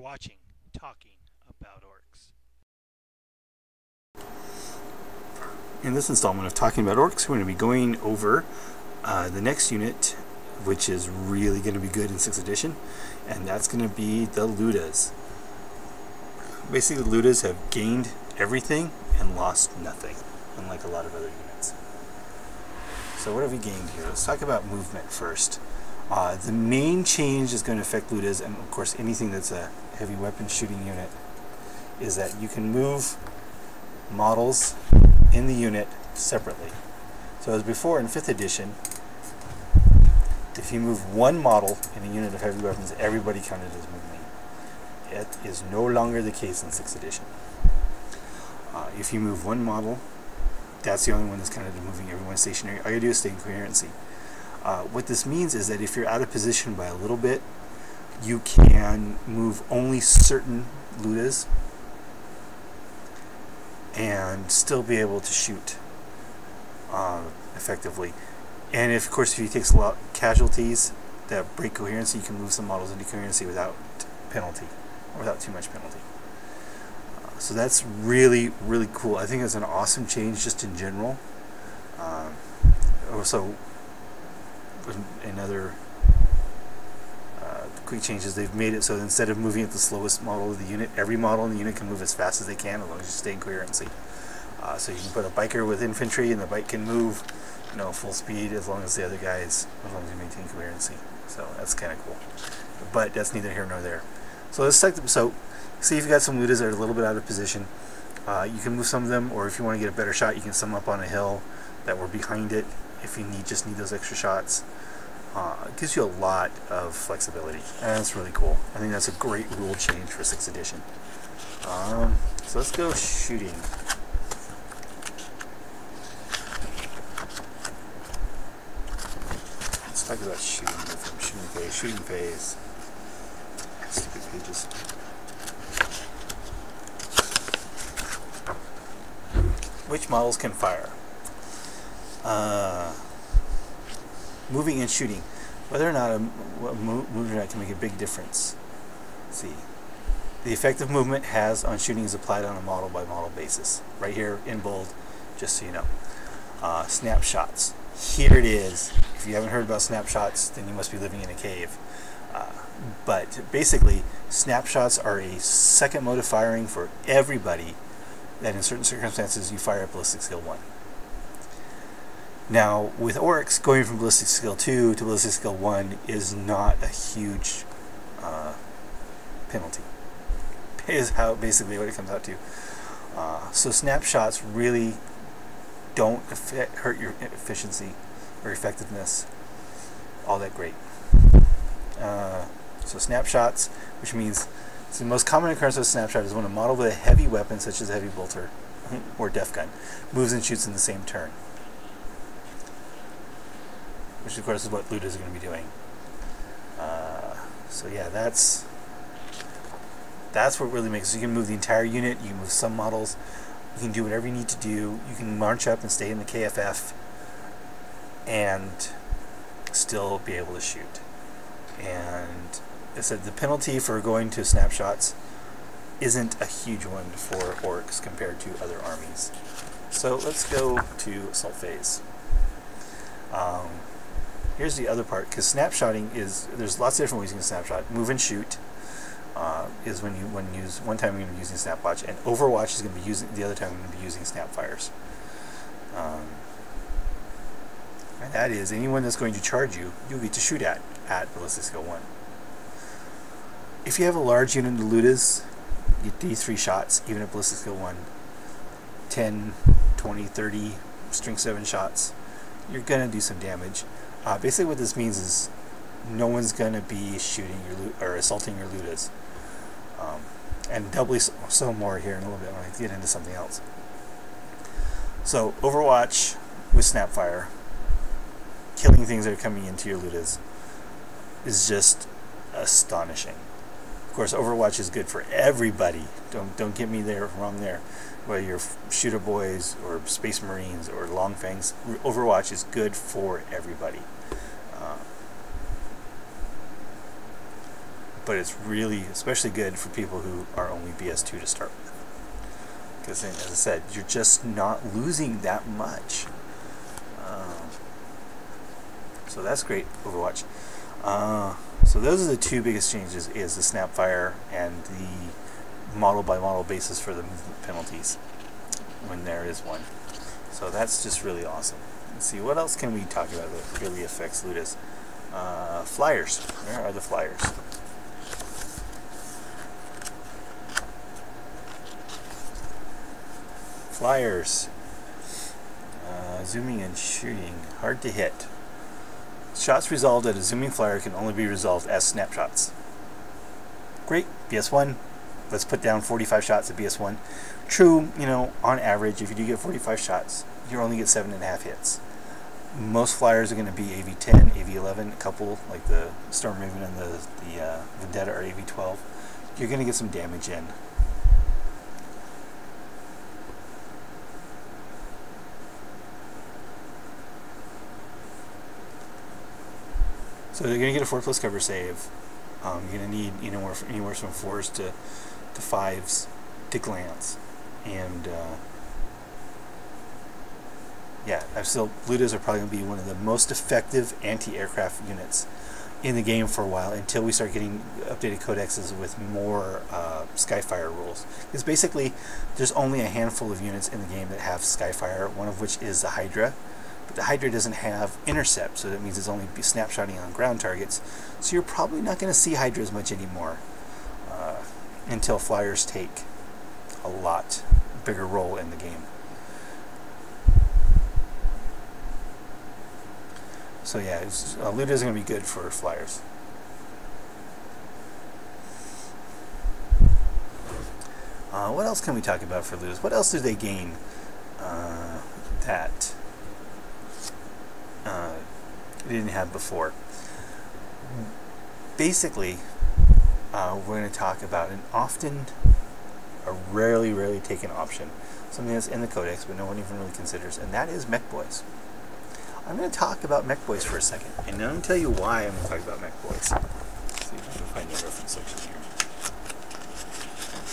watching Talking About Orcs. In this installment of Talking About Orcs, we're going to be going over the next unit, which is really going to be good in 6th edition, and that's going to be the Lootas. Basically, the Lootas have gained everything and lost nothing, unlike a lot of other units. So what have we gained here? Let's talk about movement first. The main change is going to affect Lootas, and of course anything that's a heavy weapon shooting unit, is that you can move models in the unit separately. So as before in 5th edition, if you move one model in a unit of heavy weapons, everybody counted as moving. It is no longer the case in 6th edition. If you move one model, that's the only one that's counted as moving. Everyone's stationary. All you do is stay in coherency. What this means is that if you're out of position by a little bit, you can move only certain Lootas and still be able to shoot effectively. And of course, if you take a lot of casualties that break coherency, you can move some models into coherency without penalty, or without too much penalty. So that's really, really cool. I think it's an awesome change just in general. Also, another quick changes, they've made it so that instead of moving at the slowest model of the unit, every model in the unit can move as fast as they can as long as you stay in coherency. So you can put a biker with infantry and the bike can move, you know, full speed as long as the other guys, as long as you maintain coherency. So that's kind of cool. But that's neither here nor there. So let's take so see if you got some Lootas that are a little bit out of position. You can move some of them, or if you want to get a better shot, you can sum up on a hill that were behind it if you just need those extra shots. It gives you a lot of flexibility, and that's really cool. I think that's a great rule change for 6th edition. So let's go shooting. Let's talk about shooting. Shooting phase. Stupid pages. Which models can fire? Moving and shooting. Whether or not a move or not can make a big difference. Let's see. The effect of movement has on shooting is applied on a model by model basis. Right here in bold, just so you know. Snapshots. Here it is. If you haven't heard about snapshots, then you must be living in a cave. But basically, snapshots are a second mode of firing for everybody that in certain circumstances you fire at ballistic skill 1. Now, with Orks, going from ballistic skill 2 to ballistic skill 1 is not a huge penalty. Is how basically what it comes out to. So snapshots really don't hurt your efficiency or effectiveness all that great. So snapshots, which means the most common occurrence of a snapshot is when a model with a heavy weapon, such as a heavy bolter or def gun, moves and shoots in the same turn. Which of course is what Lootas are going to be doing. So yeah, that's what really makes it. So you can move the entire unit, you can move some models, you can do whatever you need to do, you can march up and stay in the KFF and still be able to shoot. And I said the penalty for going to snapshots isn't a huge one for Orks compared to other armies. So let's go to assault phase. Here's the other part, because snapshotting is, there's lots of different ways you can snapshot. Move and shoot is when you use, one time we're going to be using Snapwatch, and Overwatch is going to be using, the other time we're going to be using Snapfires. And that is, anyone that's going to charge you, you'll get to shoot at ballistic skill 1. If you have a large unit of Lootas, you get these 3 shots, even at ballistic skill 1. 10, 20, 30, string 7 shots. You're going to do some damage. Basically what this means is no one's going to be shooting your or assaulting your Lootas. And doubly so more here in a little bit when I get into something else. So Overwatch with Snapfire, killing things that are coming into your Lootas, is just astonishing. Of course, Overwatch is good for everybody. Don't get me wrong there. Whether you're shooter boys or space marines or long fangs, Overwatch is good for everybody. but it's really especially good for people who are only BS2 to start with. Because, as I said, you're just not losing that much. So that's great, Overwatch. So those are the two biggest changes, is the Snapfire and the model-by-model basis for the movement penalties, when there is one. So that's just really awesome. Let's see, what else can we talk about that really affects Lootas? Flyers. Where are the flyers? Flyers. Zooming and shooting. Hard to hit. Shots resolved at a zooming flyer can only be resolved as snapshots. Great, BS1. Let's put down 45 shots at BS1. True, you know, on average, if you do get 45 shots, you only get 7.5 hits. Most flyers are going to be AV10, AV11, a couple, like the Storm Raven and the Vendetta, are AV12. You're going to get some damage in. So they're going to get a 4+ cover save. You're going to need anywhere from 4s to 5s to glance. And yeah, Lootas are probably going to be one of the most effective anti-aircraft units in the game for a while, until we start getting updated codexes with more Skyfire rules. Because basically, there's only a handful of units in the game that have Skyfire, one of which is the Hydra. But the Hydra doesn't have intercept, so that means it's only snapshotting on ground targets. So you're probably not going to see Hydra as much anymore until flyers take a lot bigger role in the game. So yeah, Lootas is going to be good for flyers. What else can we talk about for Lootas? What else do they gain that they didn't have before? Basically, we're going to talk about a rarely taken option, something that's in the codex but no one even really considers, and that is Mech Boys. I'm going to talk about Mech Boys for a second, and I'm going to tell you why I'm going to talk about Mech Boys. Let's see if I can find the reference section here.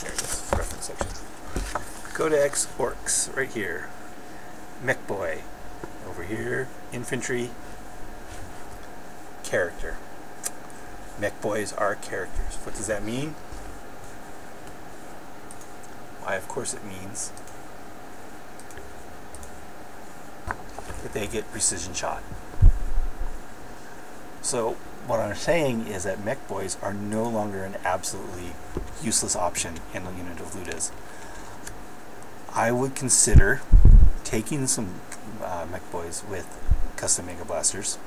There it is, reference section. Codex Orks, right here. Mech Boy. Over here, infantry, character. Mech Boys are characters. What does that mean? Why, of course it means that they get precision shot. So what I'm saying is that Mech Boys are no longer an absolutely useless option in a unit of Lootas. I would consider taking some Mech Boys with custom Mega Blasters.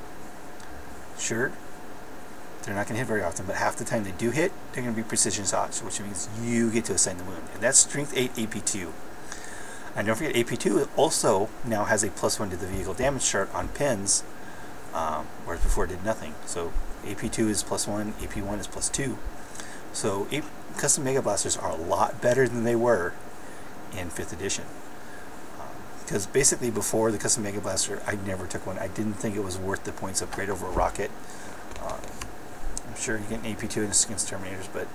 Sure, they're not going to hit very often, but half the time they do hit, they're going to be precision shots, which means you get to ascend the moon. And that's Strength 8 AP2. And don't forget, AP2 also now has a +1 to the vehicle damage chart on pins, whereas before it did nothing. So AP2 is +1, AP1 is +2. So custom Mega Blasters are a lot better than they were in 5th edition. Because basically before the custom Mega Blaster, I never took one. I didn't think it was worth the points upgrade over a rocket. I'm sure you get an AP2 against Terminators, but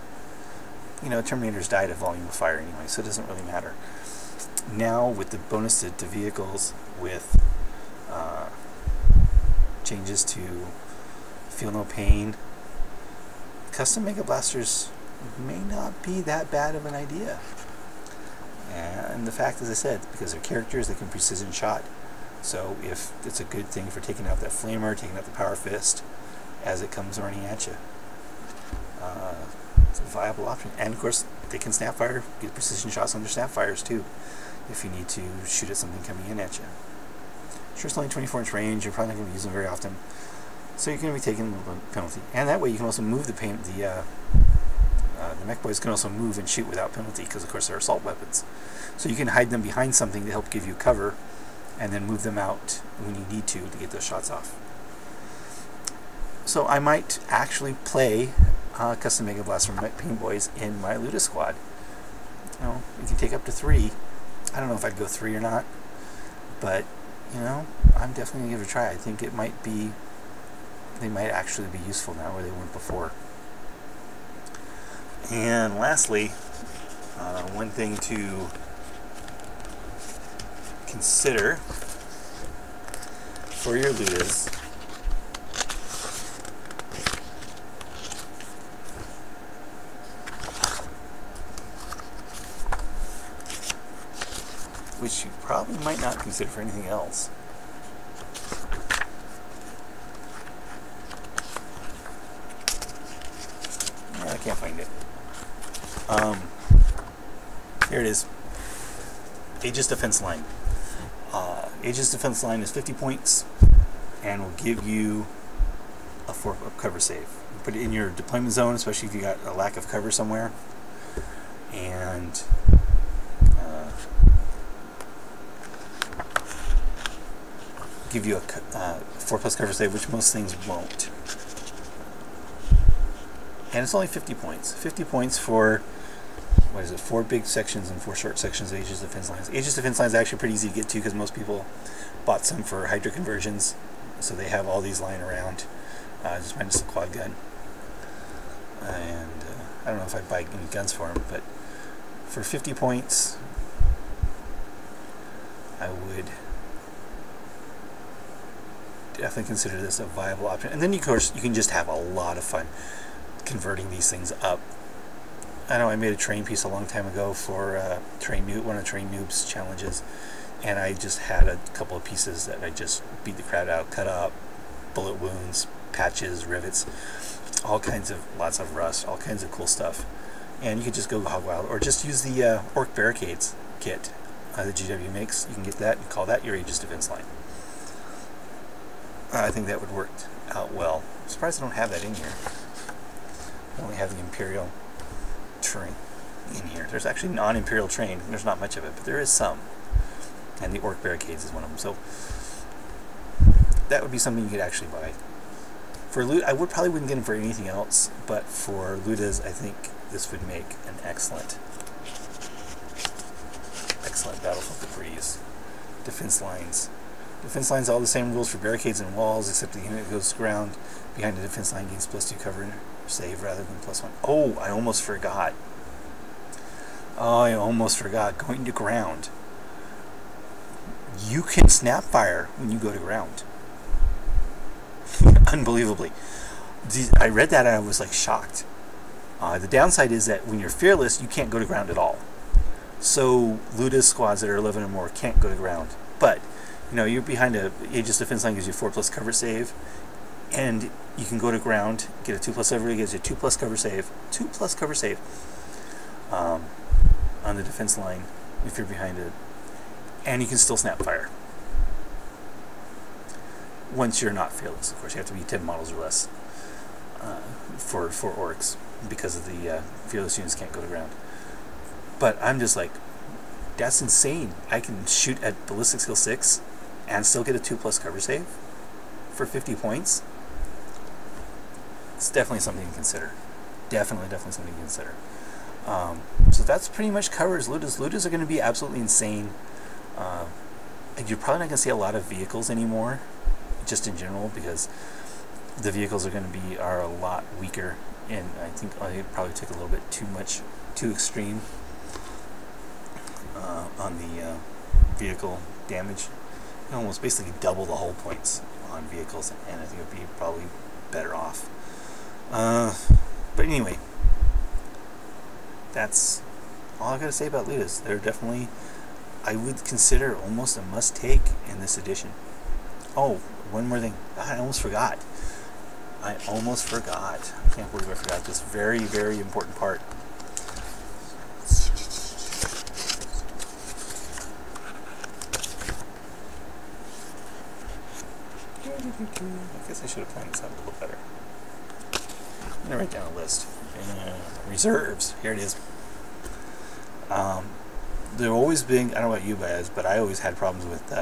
you know, Terminators died of volume of fire anyway, so it doesn't really matter. Now with the bonus to vehicles, with changes to feel no pain, custom Mega Blasters may not be that bad of an idea. And the fact, as I said, because they're characters, they can precision shot. So if it's a good thing for taking out that flamer, taking out the power fist as it comes running at you, it's a viable option. And of course, they can snapfire, get precision shots on their snapfires too, if you need to shoot at something coming in at you. Sure, it's only 24-inch range. You're probably not going to use them very often, so you're going to be taking a little penalty. And that way, you can also move the Mech Boys can also move and shoot without penalty, because of course they're assault weapons. So you can hide them behind something to help give you cover, and then move them out when you need to get those shots off. So I might actually play custom Mega Blaster Mech Boys in my Lootas squad. You know, you can take up to 3. I don't know if I'd go 3 or not, but you know, I'm definitely gonna give it a try. I think they might actually be useful now where they weren't before. And lastly, one thing to consider for your Lootas which you probably might not consider for anything else. Yeah, I can't find it. Here it is. Aegis Defense Line. Aegis Defense Line is 50 points and will give you a 4 cover save. You put it in your deployment zone, especially if you got a lack of cover somewhere, and give you a 4+ cover save, which most things won't. And it's only 50 points. 50 points for, what is it, 4 big sections and 4 short sections of Aegis Defense Lines. Aegis Defense Lines is actually pretty easy to get to because most people bought some for Hydra conversions, so they have all these lying around, just minus the quad gun. And I don't know if I'd buy any guns for them, but for 50 points, I would definitely consider this a viable option. And then, of course, you can just have a lot of fun converting these things up. I know I made a train piece a long time ago for one of Train Noob's challenges, and I just had a couple of pieces that I just beat the crap out, cut up, bullet wounds, patches, rivets, all kinds of, lots of rust, all kinds of cool stuff. And you could just go hog wild, or just use the Orc Barricades kit that GW makes. You can get that and call that your Aegis Defense Line. I think that would work out well. I'm surprised I don't have that in here. I only have the Imperial terrain in here. There's actually non-Imperial terrain. There's not much of it, but there is some. And the Orc Barricades is one of them. So that would be something you could actually buy. For loot, I probably wouldn't get them for anything else, but for Lootas, I think this would make an excellent Battlefield Breeze. Defense lines. Defense lines, all the same rules for barricades and walls, except the unit goes ground behind the defense line gains +2 cover save rather than +1. Oh, I almost forgot. Going to ground. You can snap fire when you go to ground. Unbelievably. I read that and I was like shocked. The downside is that when you're fearless, you can't go to ground at all. So Lootas squads that are 11 or more can't go to ground. But you know, you're behind a Aegis Defense Line, gives you 4+ cover save, and you can go to ground, get a 2+ cover, gives you 2+ cover save, 2+ cover save on the defense line if you're behind it, and you can still snap fire. Once you're not fearless, of course, you have to be 10 models or less for Orks, because of the fearless units can't go to ground. But I'm just like, that's insane. I can shoot at ballistic skill 6 and still get a 2+ cover save for 50 points. It's definitely something to consider. Definitely something to consider. So that's pretty much covers Lootas. Lootas are going to be absolutely insane. You're probably not going to see a lot of vehicles anymore, just in general, because the vehicles are going to are a lot weaker, and I think it probably took a little bit too extreme on the vehicle damage. You almost basically double the hull points on vehicles, and I think it would be probably better off. But anyway, that's all I got to say about Lootas. They're definitely, I would consider, almost a must-take in this edition. Oh, one more thing. I almost forgot. I can't believe I forgot this very, very important part. I guess I should have planned this out a little better. I'm going to write down a list. Reserves. Here it is. There have always been, I don't know about you guys, but I always had problems with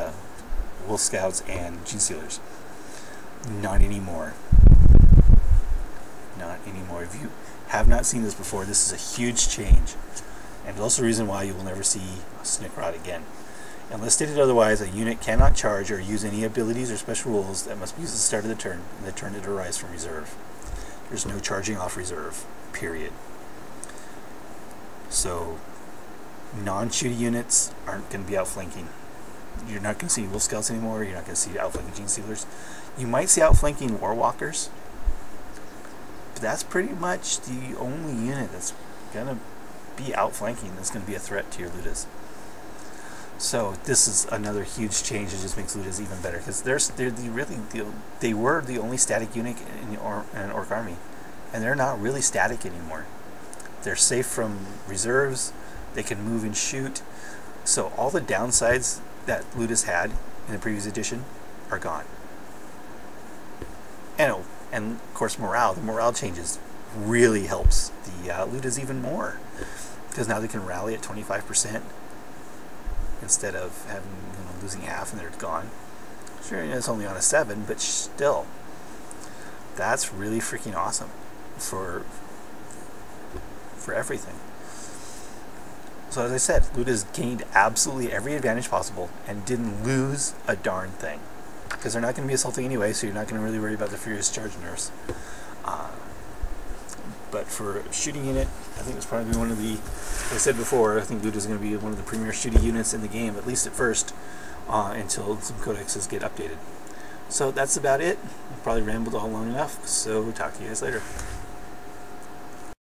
Wolf Scouts and Gene Stealers. Not anymore. Not anymore. If you have not seen this before, this is a huge change. And also a reason why you will never see Snickrod again. Unless stated otherwise, a unit cannot charge or use any abilities or special rules that must be used at the start of the turn, and the turn it arises from reserve. There's no charging off reserve, period. So non-shooty units aren't going to be outflanking. You're not going to see wolf scouts anymore. You're not going to see outflanking gene stealers. You might see outflanking warwalkers, but that's pretty much the only unit that's going to be outflanking that's going to be a threat to your Lootas. So this is another huge change that just makes Lootas even better, because they were the only static unit in an Orc army, and they're not really static anymore. They're safe from reserves. They can move and shoot. So all the downsides that Lootas had in the previous edition are gone. And of course morale. The morale changes really helps the Lootas even more, because now they can rally at 25% instead of having losing half and they're gone. Sure, it's only on a 7, but still, that's really freaking awesome for everything. So as I said, Lootas gained absolutely every advantage possible and didn't lose a darn thing, because they're not going to be assaulting anyway, so you're not going to really worry about the Furious Charge nerfs. But for shooting unit, I think it's probably one of the, like I said before, I think Lootas is going to be one of the premier shooting units in the game, at least at first, until some codexes get updated. So that's about it. I probably rambled all long enough, so talk to you guys later.